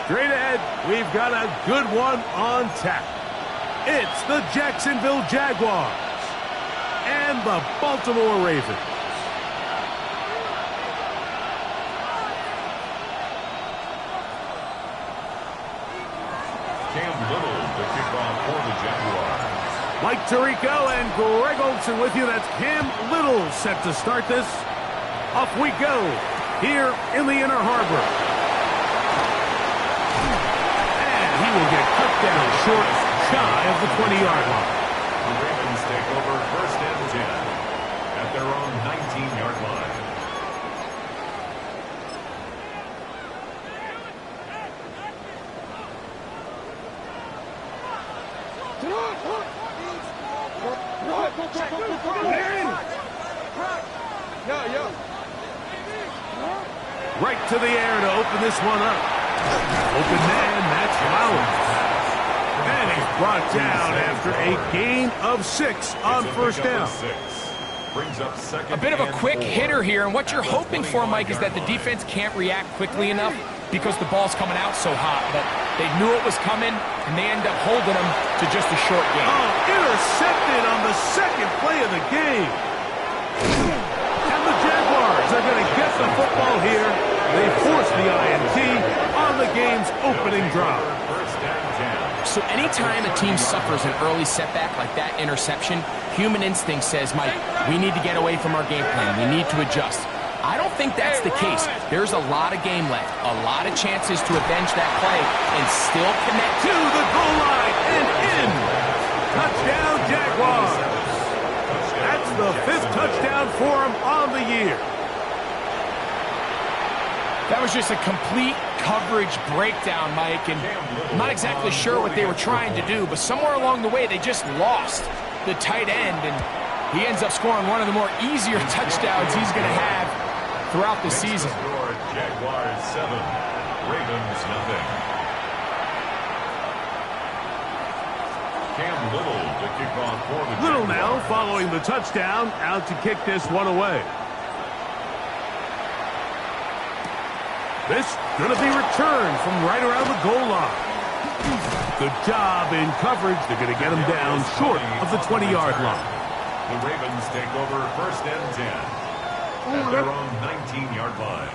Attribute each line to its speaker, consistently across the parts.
Speaker 1: Straight ahead, we've got a good one on tap. It's the Jacksonville Jaguars and the Baltimore Ravens.
Speaker 2: Cam Little, the kickoff for the Jaguars.
Speaker 1: Mike Tirico and Greg Olsen with you. That's Cam Little set to start this. Off we go here in the Inner Harbor. And he will get cut down short, shy of the 20-yard line.
Speaker 2: The Ravens take over first and 10 at their own 19-yard line.
Speaker 1: Right to the air to open this one up. Open man, that's Flowers. And he's brought down after a gain of 6 on first down.
Speaker 3: A bit of a quick hitter here, and what you're hoping for, Mike, is that the defense can't react quickly enough because the ball's coming out so hot. But they knew it was coming, and they end up holding them to just a short gain.
Speaker 1: Oh, intercepted on the second play of the game. And the Jaguars are going to get the football here. They force the INT on the game's opening drive.
Speaker 3: So anytime a team suffers an early setback like that interception, human instinct says, Mike, we need to get away from our game plan. We need to adjust. I don't think that's the case. There's a lot of game left, a lot of chances to avenge that play and still connect
Speaker 1: to the goal line and in. Touchdown, Jaguars. That's the 5th touchdown for him on the year.
Speaker 3: That was just a complete coverage breakdown, Mike, and I'm not exactly sure what they were trying to do, but somewhere along the way they just lost the tight end, and he ends up scoring one of the more easier touchdowns he's going to have throughout the season.
Speaker 2: Jaguars 7, Ravens nothing. Cam Little to kick off for the
Speaker 1: Little
Speaker 2: Jaguars.
Speaker 1: now following the touchdown, out to kick this one away. This going to be returned from right around the goal line. Good job in coverage. They're going to get him down short of the 20-yard line.
Speaker 2: The Ravens take over first and 10 at their own 19-yard line.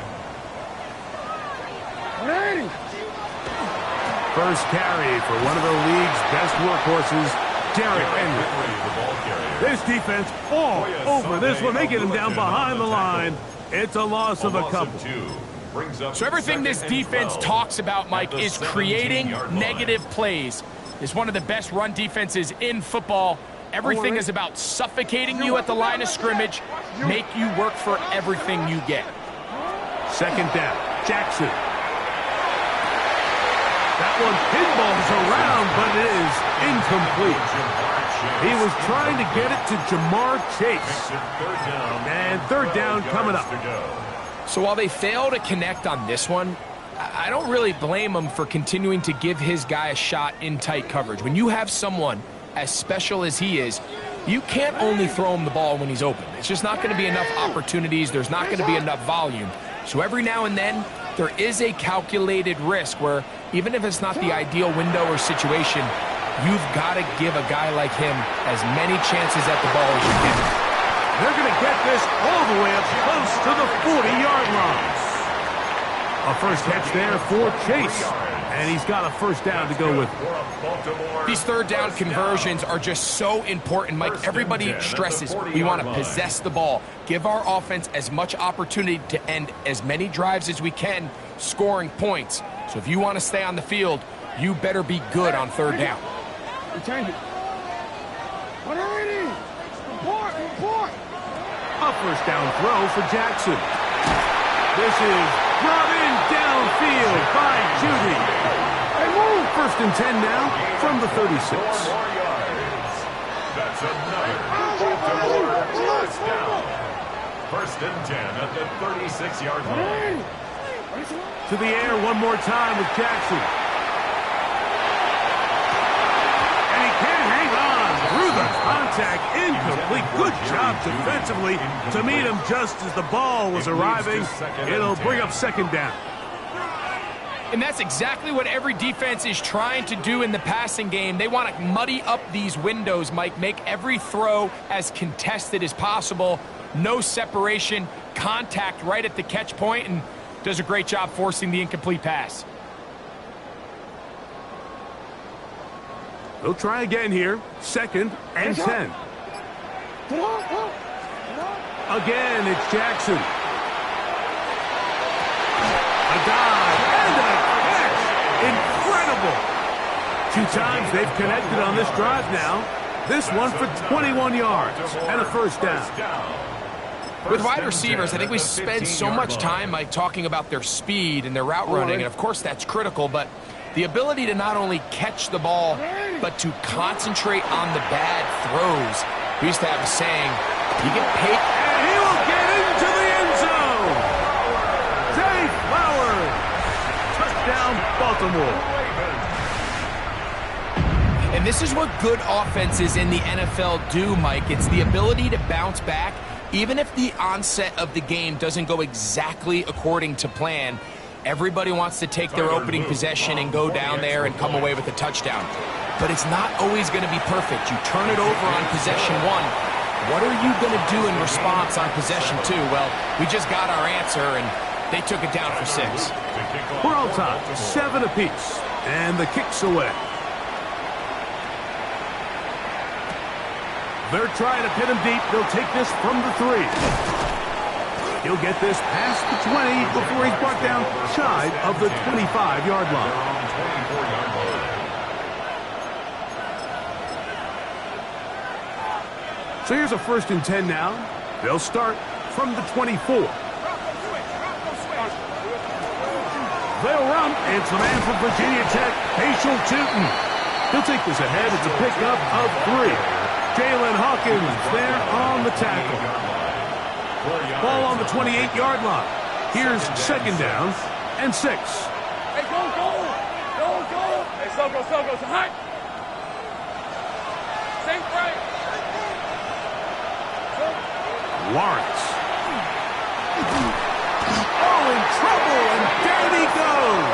Speaker 1: First carry for one of the league's best workhorses, Derrick Henry. This defense all over this one. They get him down behind the line. It's a loss of a couple.
Speaker 3: So everything this defense talks about, Mike, is creating negative plays. It's one of the best run defenses in football. Everything is about suffocating you at the line of scrimmage, make you work for everything you get.
Speaker 1: Second down, Jackson. That one pinballs around, but it is incomplete. He was trying to get it to Jamar Chase. And third down coming up.
Speaker 3: So while they fail to connect on this one, I don't really blame him for continuing to give his guy a shot in tight coverage. When you have someone as special as he is, you can't only throw him the ball when he's open. It's just not going to be enough opportunities. There's not going to be enough volume. So every now and then, there is a calculated risk where even if it's not the ideal window or situation, you've got to give a guy like him as many chances at the ball as you can.
Speaker 1: They're going to get this all the way up close to the 40-yard line. A first catch there for Chase. And he's got a first down to go with it.
Speaker 3: These third down conversions are just so important, Mike. Everybody stresses we want to possess the ball, give our offense as much opportunity to end as many drives as we can, scoring points. So if you want to stay on the field, you better be good on third down.
Speaker 1: A first down throw for Jackson. This is brought in downfield by Judy. First and 10 now from the 36.
Speaker 2: That's another Baltimore first down. First and 10 at the 36-yard line.
Speaker 1: To the air one more time with Jackson. And he can't hang on through the contact. Incomplete. Good job defensively to meet him just as the ball was arriving. It'll bring up second down.
Speaker 3: And that's exactly what every defense is trying to do in the passing game. They want to muddy up these windows, Mike, make every throw as contested as possible. No separation, contact right at the catch point, and does a great job forcing the incomplete pass.
Speaker 1: They'll try again here. 2nd and 10. Again, it's Jackson. A dive and a catch. Incredible. 2 times they've connected on this drive now. This one for 21 yards and a first down.
Speaker 3: With wide receivers, I think we spend so much time, Mike, talking about their speed and their route running, and of course that's critical, but the ability to not only catch the ball, but to concentrate on the bad throws. We used to have a saying, you get paid.
Speaker 1: And he will get into the end zone. Zay Flowers. Touchdown, Baltimore.
Speaker 3: And this is what good offenses in the NFL do, Mike. It's the ability to bounce back, even if the onset of the game doesn't go exactly according to plan. Everybody wants to take their opening possession and go down there and come away with a touchdown. But it's not always going to be perfect. You turn it over on possession 1. What are you going to do in response on possession 2? Well, we just got our answer, and they took it down for 6.
Speaker 1: We're all tied, 7 apiece, and the kick's away. They're trying to pin him deep. They'll take this from the 3. He'll get this past the 20 before he's brought down shy of the 25-yard line. So here's a 1st and 10 now. They'll start from the 24. They'll run. It's the man from Virginia Tech, Paschal Tootin. He'll take this ahead. It's a pickup of 3. Jalen Hawkins there on the tackle. Ball on the 28-yard line. Here's 2nd down and 6.
Speaker 4: Hey, go! Hey, so go, hot! Sink right!
Speaker 1: Lawrence. Oh, in trouble, and down he goes.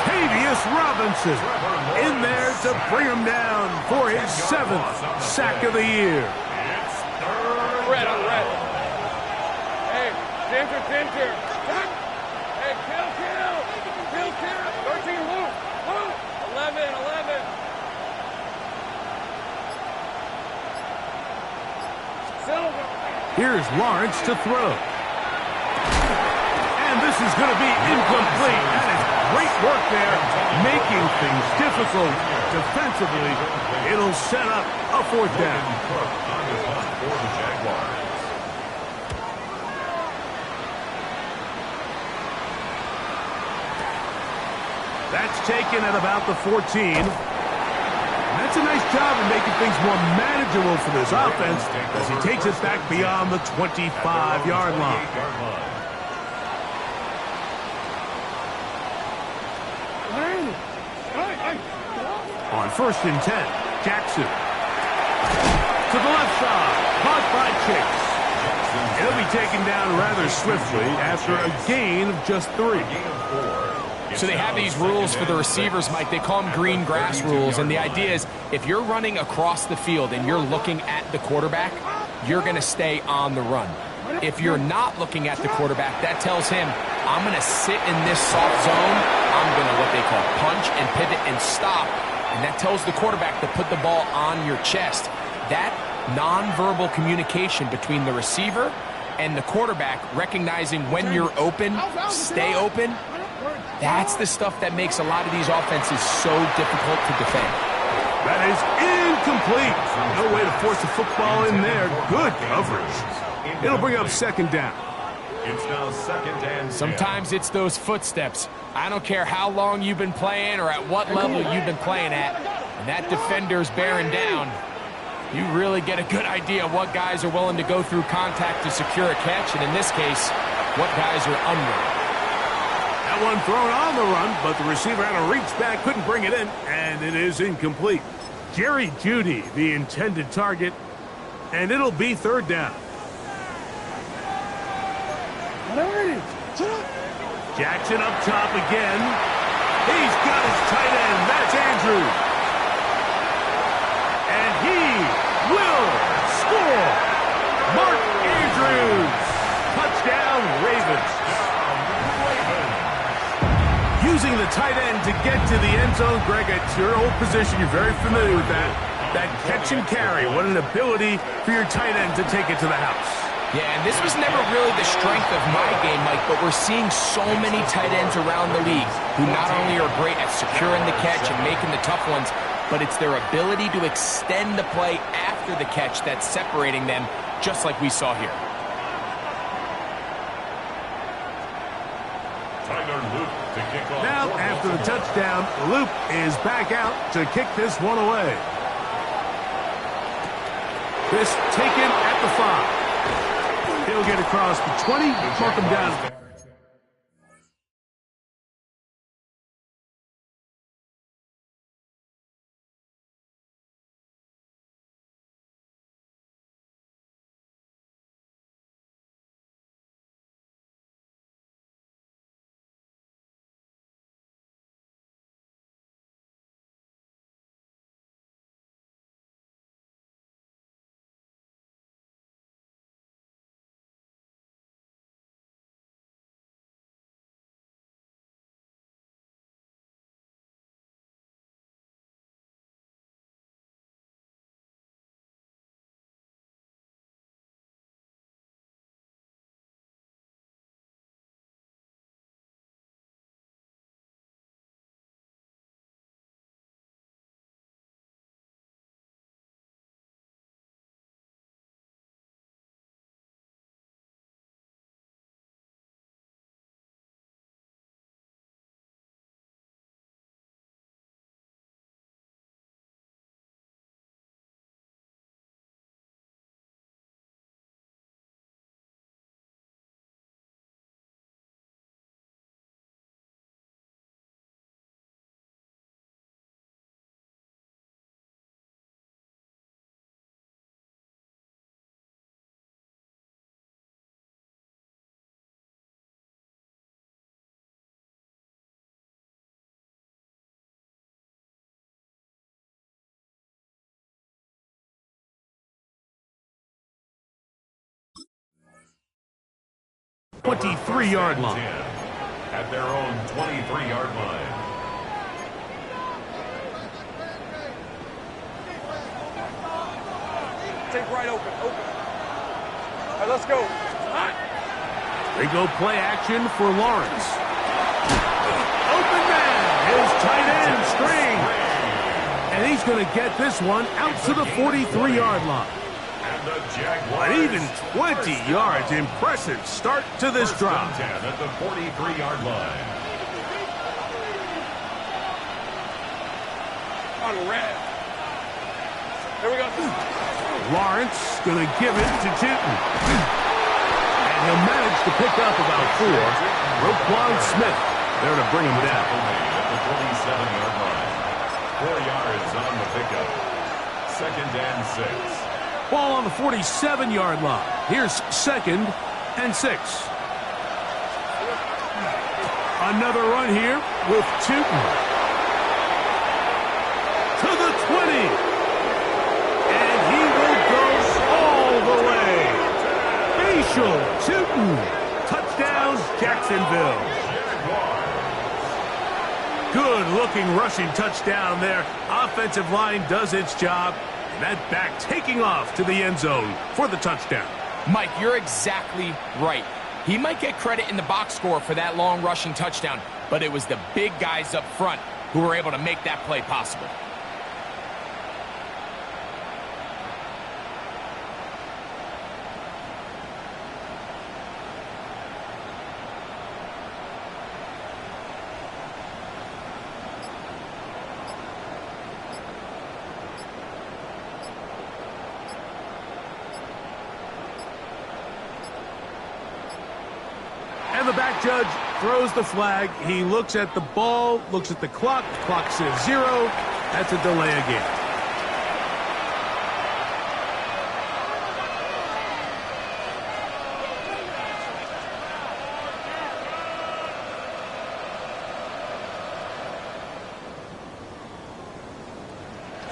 Speaker 1: Tavius Robinson in there to bring him down for his 7th sack of the year.
Speaker 4: Red. Hey, Ginger. Hey, kill. 13, Luke. 11. Silver.
Speaker 1: Here's Lawrence to throw. And this is going to be incomplete. That is great work there, making things difficult defensively. It'll set up a 4th down. That's taken at about the 14. That's a nice job of making things more manageable for this offense as he takes it back beyond the 25-yard line. On 1st and 10, Jackson. To the left side, caught by Chase. He'll be taken down rather swiftly after a gain of just 3.
Speaker 3: So they have these rules for the receivers, Mike. They call them green grass rules, and the idea is if you're running across the field and you're looking at the quarterback, you're going to stay on the run. If you're not looking at the quarterback, that tells him, I'm going to sit in this soft zone. I'm going to what they call punch and pivot and stop, and that tells the quarterback to put the ball on your chest. That nonverbal communication between the receiver and the quarterback, recognizing when you're open, stay open, that's the stuff that makes a lot of these offenses so difficult to defend.
Speaker 1: That is incomplete. No way to force the football in there. Good coverage. It'll bring up 2nd down.
Speaker 2: It's now 2nd and 10.
Speaker 3: Sometimes it's those footsteps. I don't care how long you've been playing or at what level you've been playing at. And that defender's bearing down. You really get a good idea of what guys are willing to go through contact to secure a catch, and in this case, what guys are unwilling.
Speaker 1: That one thrown on the run, but the receiver had to reach back, couldn't bring it in, and it is incomplete. Jerry Jeudy, the intended target, and it'll be 3rd down. Jackson up top again. He's got his tight end. That's Andrews. And he will score. Mark Andrews. Touchdown, Ravens. Using the tight end to get to the end zone. Greg, it's your old position. You're very familiar with that. That catch and carry. What an ability for your tight end to take it to the house.
Speaker 3: Yeah, and this was never really the strength of my game, Mike, but we're seeing so many tight ends around the league who not only are great at securing the catch and making the tough ones, but it's their ability to extend the play after the catch that's separating them, just like we saw here.
Speaker 1: Now, after the touchdown, Luke is back out to kick this one away. This taken at the 5. He'll get across the 20, mark him down. .23-yard line.
Speaker 2: At their own 23-yard line.
Speaker 4: Take right open. All right, let's go.
Speaker 1: They go play action for Lawrence. Open man, his tight end string. And he's going to get this one out to the 43-yard line. An even 20 yards. Impressive start to this drive.
Speaker 2: At the 43-yard line.
Speaker 4: On red. Here we go.
Speaker 1: Lawrence going to give it to Tootin. And he'll manage to pick up about 4. Roquan Smith there to bring him down.
Speaker 2: At the 47-yard line. 4 yards on the pickup. 2nd and 6.
Speaker 1: Ball on the 47-yard line. Here's 2nd and 6. Another run here with Tootin. To the 20. And he will go all the way. Facial Tootin. Touchdown, Jacksonville. Good-looking rushing touchdown there. Offensive line does its job. And that back taking off to the end zone for the touchdown.
Speaker 3: Mike, you're exactly right. He might get credit in the box score for that long rushing touchdown, but it was the big guys up front who were able to make that play possible.
Speaker 1: And the back judge throws the flag. He looks at the ball, looks at the clock. Clock says 0. That's a delay of game.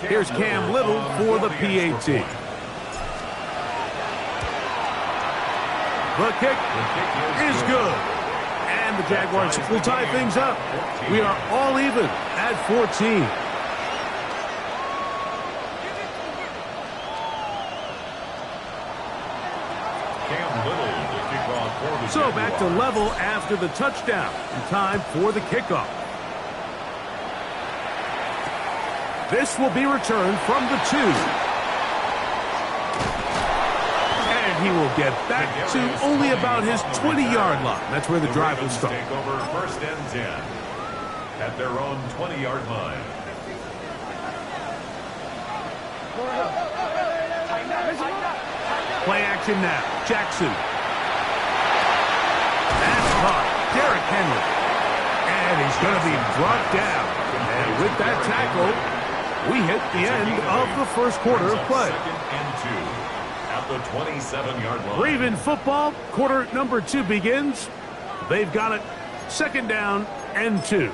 Speaker 1: Here's Cam Little for the PAT. The kick is good. And the Jaguars will tie things up. We are all even at 14. So back to level after the touchdown. And time for the kickoff. This will be returned from the 2. And he will get back to only about his 20-yard line. That's where the drive will start.
Speaker 2: Take over 1st and 10 at their own 20-yard line.
Speaker 1: Play action now. Jackson. That's caught. Derrick Henry. And he's going to be brought down. And with that tackle, we hit the end of the first quarter of play.
Speaker 2: 2nd and 2 at the 27-yard line.
Speaker 1: Raven football, quarter number 2 begins. They've got it. 2nd down and 2.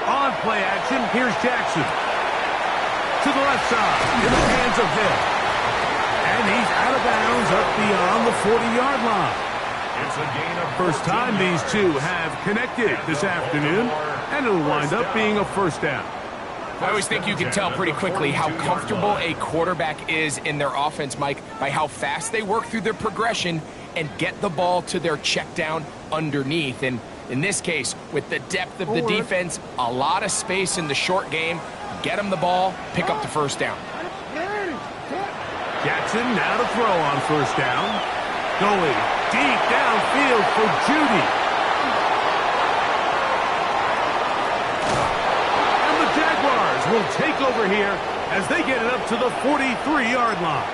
Speaker 1: On play action, here's Jackson. To the left side, in the hands of Hill. And he's out of bounds up beyond the 40-yard line.
Speaker 2: It's a gain of
Speaker 1: First time these two have connected this afternoon, and it'll wind up being a 1st down.
Speaker 3: I always think you can tell pretty quickly how comfortable a quarterback is in their offense, Mike, by how fast they work through their progression and get the ball to their check down underneath. And in this case, with the depth of the defense, a lot of space in the short game, get them the ball, pick up the 1st down.
Speaker 1: Jackson now to throw on 1st down. Going deep downfield for Judy. And the Jaguars will take over here as they get it up to the 43-yard line.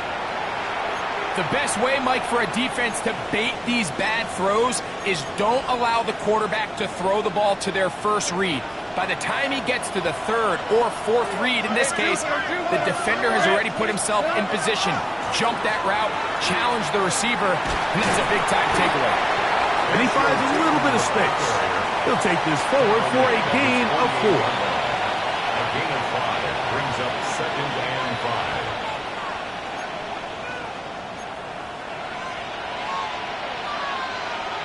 Speaker 3: The best way, Mike, for a defense to bait these bad throws is don't allow the quarterback to throw the ball to their first read. By the time he gets to the 3rd or 4th read, in this case, the defender has already put himself in position. Jump that route, challenge the receiver, and that's a big-time takeaway.
Speaker 1: And he finds a little bit of space. He'll take this forward for a gain of 4.
Speaker 2: A gain of 5 brings up 2nd and 5.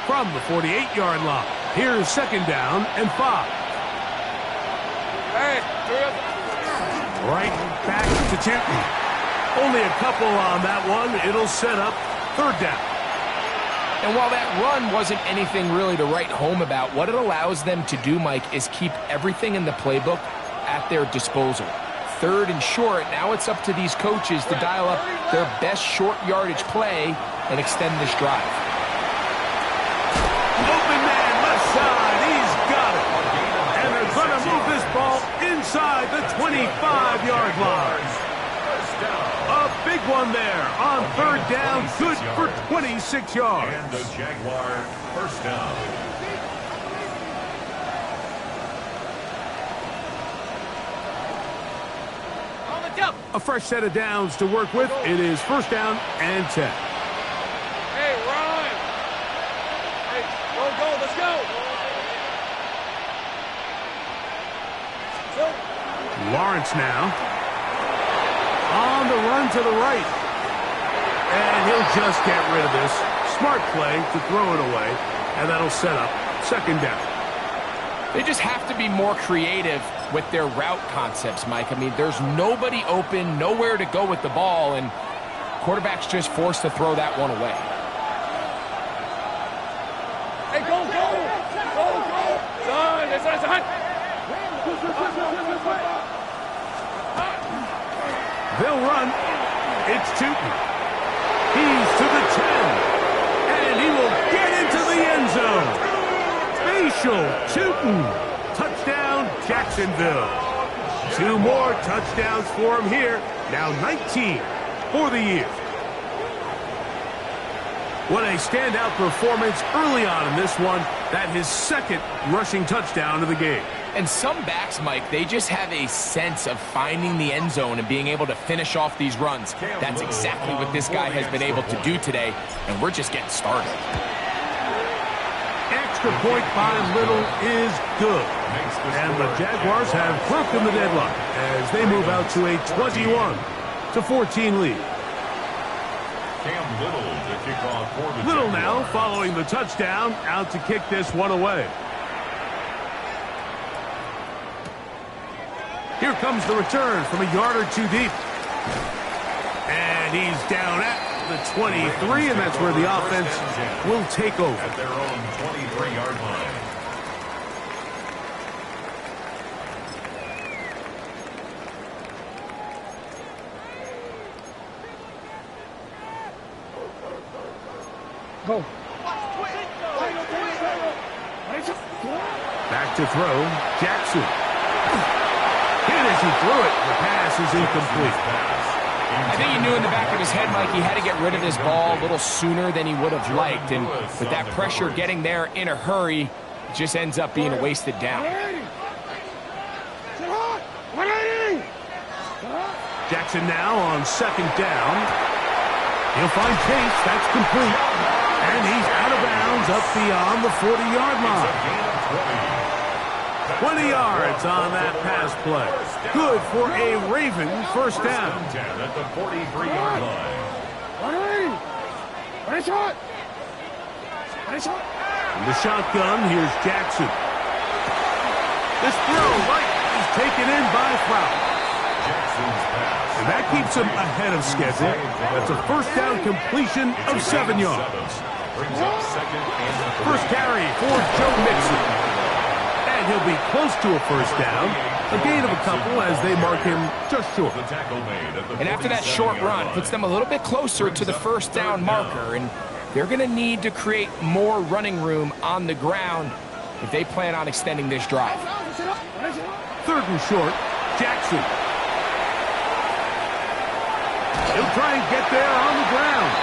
Speaker 1: From the 48-yard line, here's 2nd down and 5. Right back to Chapman. Only a couple on that one. It'll set up 3rd down.
Speaker 3: And while that run wasn't anything really to write home about, what it allows them to do, Mike, is keep everything in the playbook at their disposal. 3rd and short, now it's up to these coaches to dial up their best short yardage play and extend this drive.
Speaker 1: Open man, left side, he's got it. And they're going to move this ball inside the 25-yard line. A big one there on 3rd down, good for 26 yards.
Speaker 2: And the Jaguar 1st down.
Speaker 1: A fresh set of downs to work with. It is 1st down and 10.
Speaker 4: Hey, Ryan. Hey, go, let's go.
Speaker 1: Lawrence now. On the run to the right. And he'll just get rid of this. Smart play to throw it away. And that'll set up 2nd down.
Speaker 3: They just have to be more creative with their route concepts, Mike. I mean, there's nobody open, nowhere to go with the ball, and quarterback's just forced to throw that one away.
Speaker 4: Hey, go. Son, it's a hunt.
Speaker 1: They'll run. It's Tootin. He's to the 10. And he will get into the end zone. Facial Tootin. Touchdown, Jacksonville. 2 more touchdowns for him here. Now 19 for the year. What a standout performance early on in this one. That his 2nd rushing touchdown of the game.
Speaker 3: And some backs, Mike, they just have a sense of finding the end zone and being able to finish off these runs. That's exactly what this guy has been able to do today, and we're just getting started.
Speaker 1: Extra point by Little is good. And the Jaguars have broken the deadlock as they move out to a 21-14 lead. Little now following the touchdown, out to kick this one away. Here comes the return from a yard or two deep. And he's down at the 23, and that's where the offense will take over.
Speaker 2: At their own 23-yard line.
Speaker 4: Go.
Speaker 1: Back to throw, Jackson. Hit as he threw it. The pass is incomplete.
Speaker 3: I think he knew in the back of his head, Mike, he had to get rid of this ball a little sooner than he would have liked. And with that pressure getting there in a hurry, it just ends up being a wasted down.
Speaker 1: Jackson now on second down. He'll find Chase. That's complete. And he's out of bounds up beyond the 40-yard line. 20 yards on that pass play. Good for a Raven first down.
Speaker 2: At the 43-yard line.
Speaker 1: In the shotgun, here's Jackson. This throw right is taken in by Flowers.
Speaker 2: Jackson's pass.
Speaker 1: And that keeps him ahead of schedule. That's a first down completion of 7 yards.
Speaker 2: Brings up second and
Speaker 1: First carry for Joe Mixon. And he'll be close to a first down. A gain of a couple as they mark him just short.
Speaker 2: the tackle made at the
Speaker 3: And after that short run, puts them a little bit closer to the first down marker. And they're going to need to create more running room on the ground if they plan on extending this drive.
Speaker 1: Third and short, Jackson. He'll try and get there on the ground.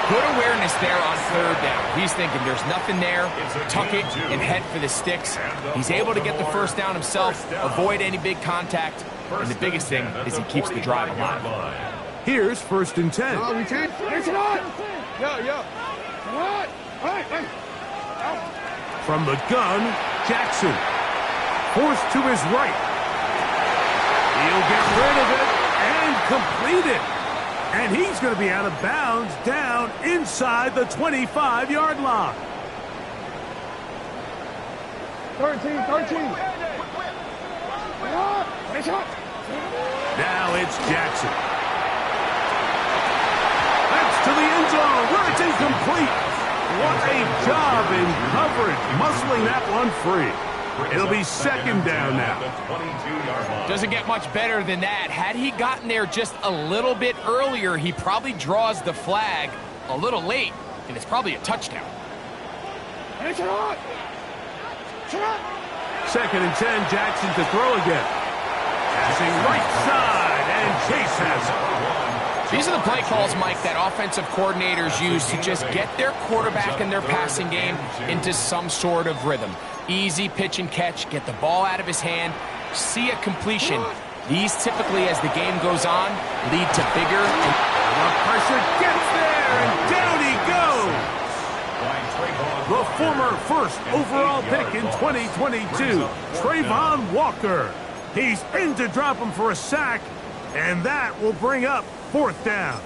Speaker 3: Good awareness there on third down. He's thinking there's nothing there, tuck it, and head for the sticks. He's able to get the first down himself, avoid any big contact, and the biggest thing is he keeps the drive alive.
Speaker 1: Here's first and 10. From the gun, Jackson. Forced to his right. He'll get rid of it and complete it. And he's going to be out of bounds down inside the 25-yard line.
Speaker 4: 13.
Speaker 1: Now it's Jackson. That's to the end zone where it's incomplete. What a job in coverage, muscling that one free. It'll be second down now.
Speaker 3: Doesn't get much better than that. Had he gotten there just a little bit earlier, he probably draws the flag a little late, and it's probably a touchdown.
Speaker 1: Second and 10, Jackson to throw again. Passing right side, and Chase has it.
Speaker 3: These are the play calls, Mike, that offensive coordinators use to just get their quarterback and their passing game into some sort of rhythm. Easy pitch and catch, get the ball out of his hand, see a completion. These typically, as the game goes on, lead to bigger.
Speaker 1: The pressure gets there, and down he goes. The former first overall pick in 2022, Trayvon Walker. He's in to drop him for a sack, and that will bring up fourth down.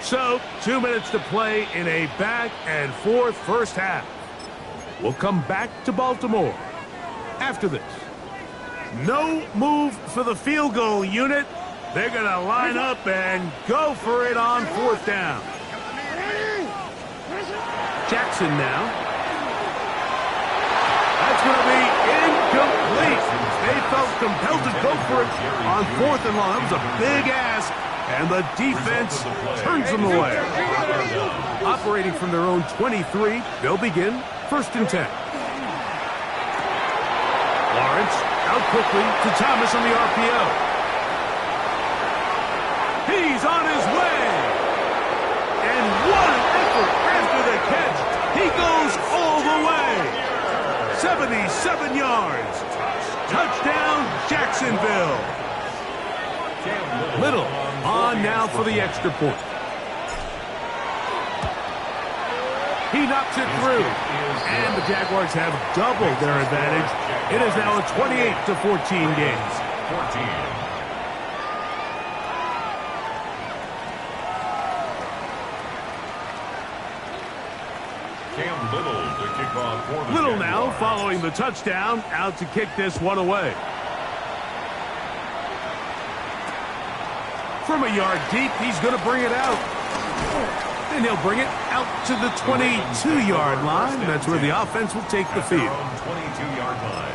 Speaker 1: So, 2 minutes to play in a back-and-forth first half. We'll come back to Baltimore after this. No move for the field goal unit. They're going to line up and go for it on fourth down. Jackson now. That's going to be incomplete. They felt compelled to go for it on fourth and long. That was a big ask, and the defense turns them away. Operating from their own 23, they'll begin first and 10. Lawrence out quickly to Thomas on the RPO. He's on his way. And what an effort 7 yards. Touchdown, Jacksonville. Little on now for the extra point. He knocks it through. And the Jaguars have doubled their advantage. It is now a 28-14 game.
Speaker 2: 14.
Speaker 1: Little now following the touchdown, out to kick this one away. From a yard deep, he's going to bring it out. And he'll bring it out to the 22-yard line. That's where the offense will take the field.
Speaker 2: 22-yard line.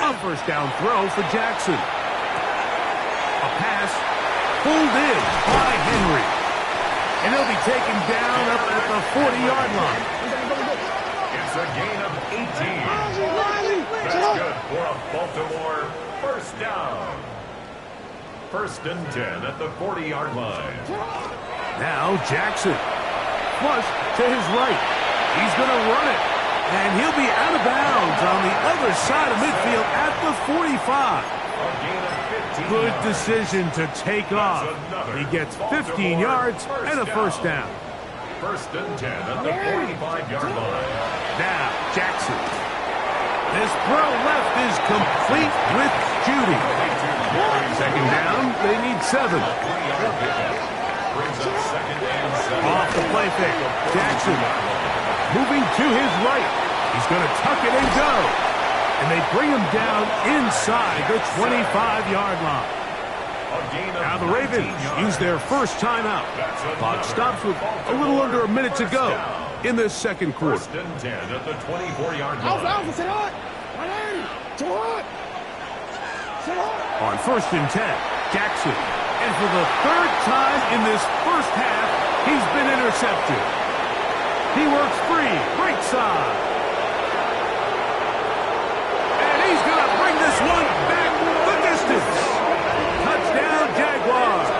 Speaker 1: A first down throw for Jackson. A pass pulled in by Henry. And he'll be taken down up at the 40-yard line.
Speaker 2: It's a gain of 18. That's good for a Baltimore first down. First and 10 at the 40-yard line.
Speaker 1: Now Jackson. Flush to his right. He's going to run it. And he'll be out of bounds on the other side of midfield at the 45. Good decision to take off. He gets 15 yards and a first down.
Speaker 2: First and 10 at the 45-yard line.
Speaker 1: Now Jackson. This throw left is complete with Judy. Second down, they need 7. Off the play fake. Jackson moving to his right. He's going to tuck it and go. And they bring him down inside the 25-yard line. Now the Ravens use their first timeout. Clock stops with a little under a minute to go in this second quarter.
Speaker 2: First and 10 at the 24-yard line.
Speaker 1: On first and 10, Jackson. And for the third time in this first half, he's been intercepted. He works free, right side. And he's going to bring this one back the distance. Touchdown, Jaguars.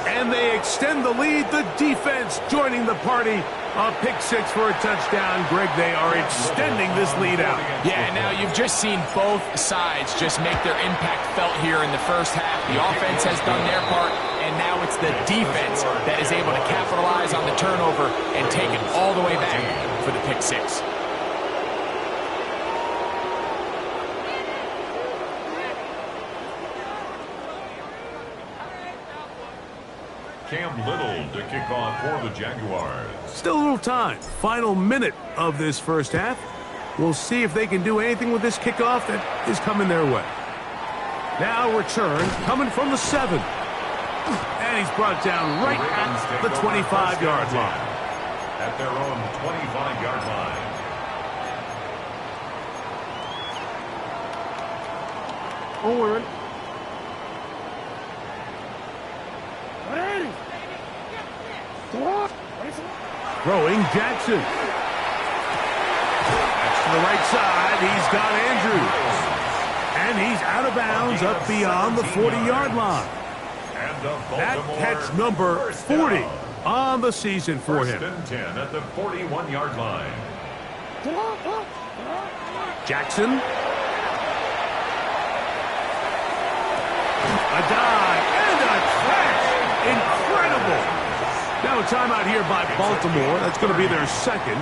Speaker 1: And they extend the lead. The defense joining the party. A pick 6 for a touchdown. Greg, they are extending this lead out.
Speaker 3: Yeah, now you've just seen both sides just make their impact felt here in the first half. The offense has done their part, and now it's the defense that is able to capitalize on the turnover and take it all the way back for the pick 6.
Speaker 2: Cam Little to kick off for the Jaguars.
Speaker 1: Still a little time. Final minute of this first half. We'll see if they can do anything with this kickoff that is coming their way. Now return coming from the 7. And he's brought down right at the 25-yard line.
Speaker 2: At their own 25-yard line.
Speaker 1: Owen. Throwing Jackson. That's to the right side. He's got Andrews. And he's out of bounds up beyond the 40-yard line. That catch number 40 on the season for him.
Speaker 2: First and 10 at the 41-yard line.
Speaker 1: Jackson. A dive and a catch. Incredible. Now a timeout here by Baltimore. That's going to be their second.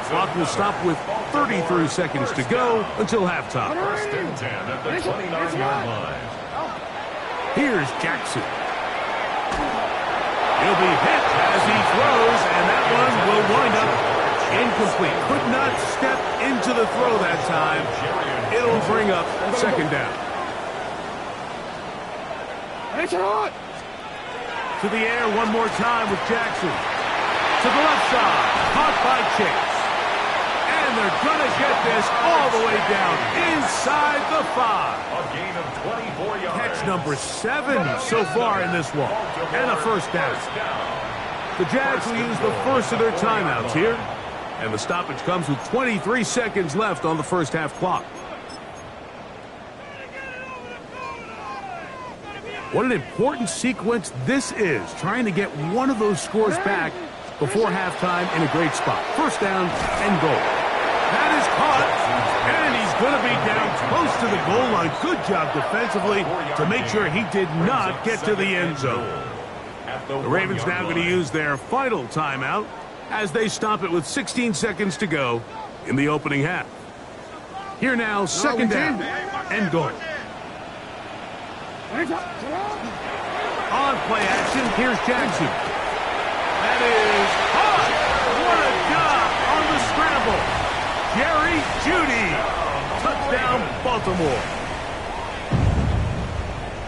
Speaker 1: Clock will stop with 33 seconds to go until halftime.
Speaker 2: First and 10 at the 29-yard line.
Speaker 1: Here's Jackson. He'll be hit as he throws, and that one will wind up incomplete. Could not step into the throw that time. It'll bring up second down. To the air one more time with Jackson. To the left side. Caught by Chase. And they're going to get this all the way down inside the 5.
Speaker 2: A gain of 24 yards.
Speaker 1: Catch number 7 so far in this one. And a first down. The Jags will use the first of their timeouts here. And the stoppage comes with 23 seconds left on the first half clock. What an important sequence this is, trying to get one of those scores back before halftime in a great spot. First down and goal. That is caught, and he's going to be down close to the goal line. Good job defensively to make sure he did not get to the end zone. The Ravens now going to use their final timeout as they stop it with 16 seconds to go in the opening half. Here now, second down and goal. On play action, here's Jackson. That is caught. What a job on the scramble. Jerry Jeudy. Touchdown, Baltimore.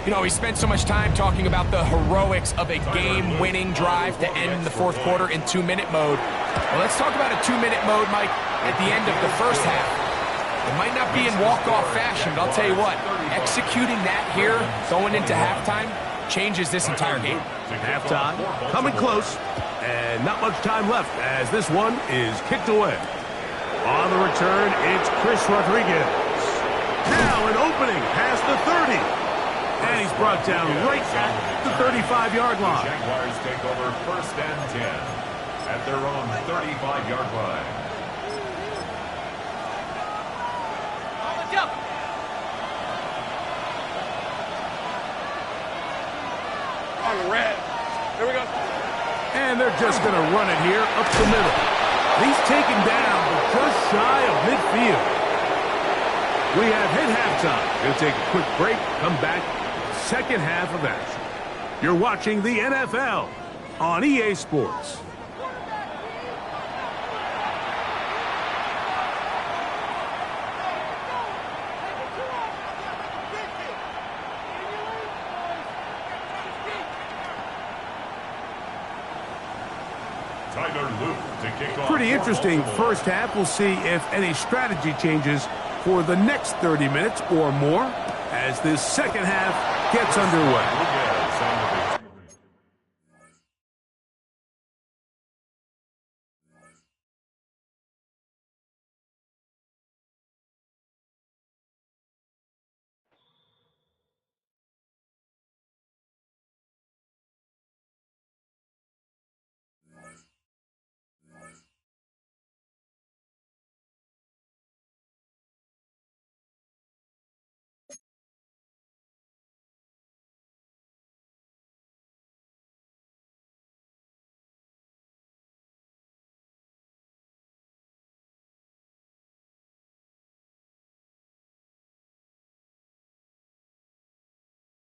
Speaker 3: You know, we spent so much time talking about the heroics of a game-winning drive to end the fourth quarter in 2-minute mode. Well, let's talk about a 2-minute mode, Mike, at the end of the first half. It might not be in walk-off fashion, but I'll tell you what, executing that here, going into halftime, changes this entire game.
Speaker 1: Halftime, coming close, and not much time left as this one is kicked away. On the return, it's Chris Rodriguez. Now an opening past the 30. And he's brought down right at the 35-yard line.
Speaker 2: Jaguars take over first and 10 at their own 35-yard line.
Speaker 4: On the red. Here we go.
Speaker 1: And they're just going to run it here up the middle. He's taken down just shy of midfield. We have hit halftime. Going to take a quick break, come back, second half of action. You're watching the NFL on EA Sports. Pretty interesting first half. We'll see if any strategy changes for the next 30 minutes or more as this second half gets underway.